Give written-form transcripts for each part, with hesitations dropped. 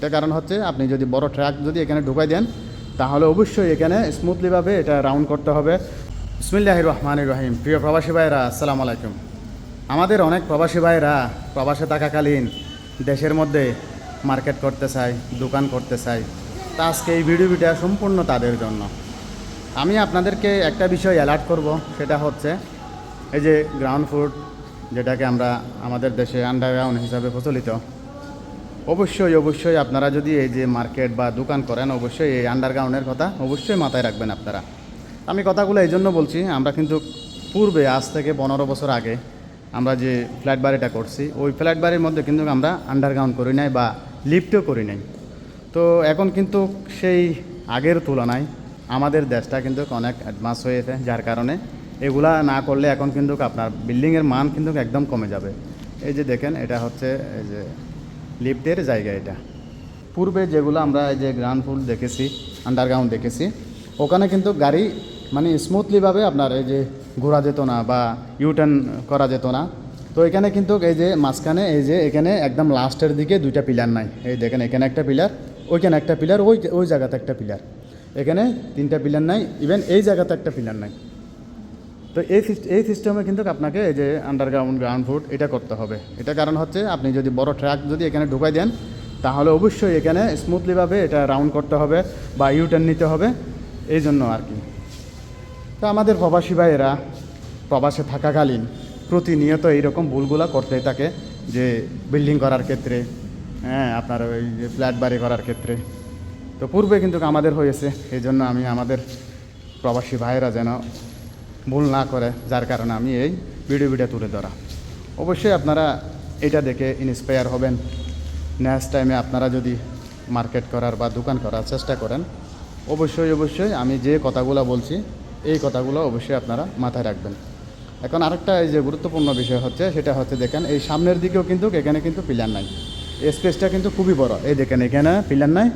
এটা কারণ হচ্ছে আপনি যদি বড় ট্রাক যদি এখানে ঢুকাই দেন তাহলে অবশ্যই এখানে স্মুথলিভাবে এটা রাউন্ড করতে হবে। বিসমিল্লাহির রহমানির রহিম। প্রিয় প্রবাসী ভাইরা, আসসালামু আলাইকুম। আমাদের অনেক প্রবাসী ভাইরা প্রবাসে থাকাকালীন দেশের মধ্যে মার্কেট করতে চায়, দোকান করতে চায়। তা আজকে এই ভিডিওটা সম্পূর্ণ তাদের জন্য। আমি আপনাদেরকে একটা বিষয় অ্যালার্ট করব, সেটা হচ্ছে এই যে গ্রাউন্ড ফ্লোর, যেটাকে আমরা আমাদের দেশে আন্ডারগ্রাউন্ড হিসাবে প্রচলিত। অবশ্যই আপনারা যদি এই যে মার্কেট বা দোকান করেন, অবশ্যই এই আন্ডারগ্রাউন্ডের কথা অবশ্যই মাথায় রাখবেন আপনারা। আমি কথাগুলো এই জন্য বলছি, আমরা কিন্তু পূর্বে আজ থেকে 15 বছর আগে আমরা যে ফ্ল্যাট বাড়িটা করছি, ওই ফ্ল্যাট বাড়ির মধ্যে কিন্তু আমরা আন্ডারগ্রাউন্ড করি নাই বা লিফটও করি নাই। তো এখন কিন্তু সেই আগের তুলনায় আমাদের দেশটা কিন্তু অনেক অ্যাডভান্স হয়েছে, যার কারণে এগুলা না করলে এখন কিন্তু আপনার বিল্ডিংয়ের মান কিন্তু একদম কমে যাবে। এই যে দেখেন, এটা হচ্ছে এই যে লিফটের জায়গা। এটা পূর্বে যেগুলো আমরা এই যে গ্রাউন্ড ফ্লোর দেখেছি, আন্ডারগ্রাউন্ড দেখেছি, ওখানে কিন্তু গাড়ি মানে স্মুথলিভাবে আপনার এই যে ঘোরা যেত না বা ইউটার্ন করা যেত না। তো এখানে কিন্তু এই যে মাঝখানে এই যে এখানে একদম লাস্টের দিকে দুইটা পিলার নাই। এই দেখেন, এখানে একটা পিলার, ওইখানে একটা পিলার, ওই জায়গাতে একটা পিলার, এখানে 3টা পিলার নাই, ইভেন এই জায়গাতে একটা পিলার নাই। তো এই সিস্টেমে কিন্তু আপনাকে এই যে আন্ডারগ্রাউন্ড গ্রাউন্ড ফ্লোর এটা করতে হবে। এটা কারণ হচ্ছে আপনি যদি বড় ট্রাক যদি এখানে ঢুকাই দেন তাহলে অবশ্যই এখানে স্মুথলিভাবে এটা রাউন্ড করতে হবে বা ইউটার্ন নিতে হবে, এই জন্য আর কি। তো আমাদের প্রবাসী ভাইয়েরা প্রবাসে থাকাকালীন প্রতিনিয়ত এইরকম ভুলগুলো করতেই থাকে, যে বিল্ডিং করার ক্ষেত্রে, আপনার ওই যে ফ্ল্যাট বাড়ি করার ক্ষেত্রে। তো পূর্বে কিন্তু আমাদের হয়েছে, এই জন্য আমি আমাদের প্রবাসী ভাইয়েরা যেন ভুল না করে, যার কারণে আমি এই ভিডিওটা তুলে ধরা। অবশ্যই আপনারা এটা দেখে ইন্সপায়ার হবেন। নেক্সট টাইমে আপনারা যদি মার্কেট করার বা দোকান করার চেষ্টা করেন, অবশ্যই আমি যে কথাগুলো বলছি এই কথাগুলো অবশ্যই আপনারা মাথায় রাখবেন। এখন আরেকটা এই যে গুরুত্বপূর্ণ বিষয় হচ্ছে, সেটা হচ্ছে দেখেন এই সামনের দিকেও কিন্তু এখানে কিন্তু পিলার নাই। স্পেসটা কিন্তু খুবই বড়। এই দেখেন, এখানে পিলার নাই,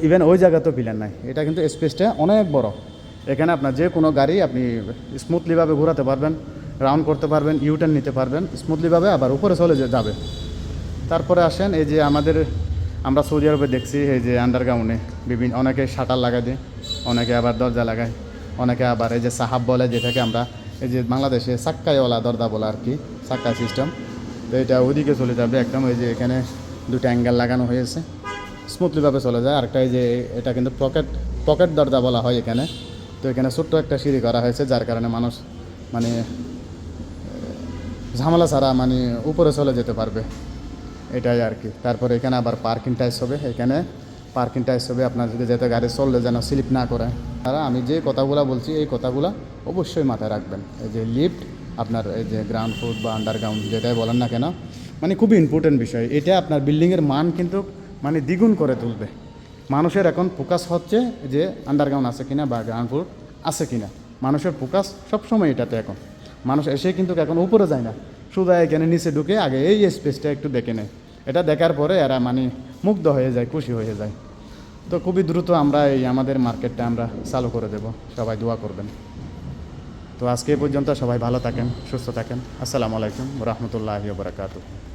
ইভেন ওই জায়গাতেও পিলার নাই। এটা কিন্তু স্পেসটা অনেক বড়। এখানে আপনার যে কোনো গাড়ি আপনি স্মুথলিভাবে ঘোরাতে পারবেন, রাউন্ড করতে পারবেন, ইউটার্ন নিতে পারবেন স্মুথলিভাবে, আবার উপরে চলে যাবে। তারপরে আসেন এই যে আমরা সৌদি আরবে দেখছি এই যে আন্ডারগ্রাউন্ডে অনেকে শাটার লাগাই দেয়, অনেকে আবার দরজা লাগায়, অনেকে আবার এই যে সাহাব বলে, যেটাকে আমরা এই যে বাংলাদেশে সাক্কাইওয়ালা দরজা বলে আর কি, সাক্কা সিস্টেম। তো এটা ওইদিকে চলে যাবে একদম। এই যে এখানে 2টা অ্যাঙ্গেল লাগানো হয়েছে, স্মুথলিভাবে চলে যায়। আরেকটা এই যে এটা কিন্তু পকেট দরজা বলা হয় এখানে। তো এখানে ছোট্ট একটা সিঁড়ি করা হয়েছে, যার কারণে মানুষ মানে ঝামেলা ছাড়া মানে উপরে চলে যেতে পারবে, এটাই আর কি। তারপরে এখানে আবার পার্কিং টাইস হবে, এখানে পার্কিং টাইস হবে, আপনার যদি যেতে গাড়ি চললে যেন স্লিপ না করে। আর আমি যে কথাগুলো বলছি এই কথাগুলো অবশ্যই মাথায় রাখবেন। এই যে লিফট, আপনার এই যে গ্রাউন্ড ফ্লোর বা আন্ডারগ্রাউন্ড যেটাই বলেন না কেন, মানে খুবই ইম্পর্টেন্ট বিষয়। এটা আপনার বিল্ডিংয়ের মান কিন্তু মানে দ্বিগুণ করে তুলবে। মানুষের এখন ফোকাস হচ্ছে যে আন্ডারগ্রাউন্ড আছে কিনা বা গ্রাউন্ড ফ্লোর আছে কিনা, মানুষের ফোকাস সবসময় এটাতে। এখন মানুষ এসে কিন্তু এখন উপরে যায় না, শুধু এখানে নিচে ঢুকে আগে এই স্পেসটা একটু দেখে নেয়। এটা দেখার পরে এরা মানে মুগ্ধ হয়ে যায়, খুশি হয়ে যায়। তো খুবই দ্রুত আমরা এই আমাদের মার্কেটটা আমরা চালু করে দেব, সবাই দোয়া করবেন। তো আজকে এই পর্যন্ত, সবাই ভালো থাকেন, সুস্থ থাকেন। আসসালামু আলাইকুম ওয়া রাহমাতুল্লাহি ওয়া বারাকাতুহু।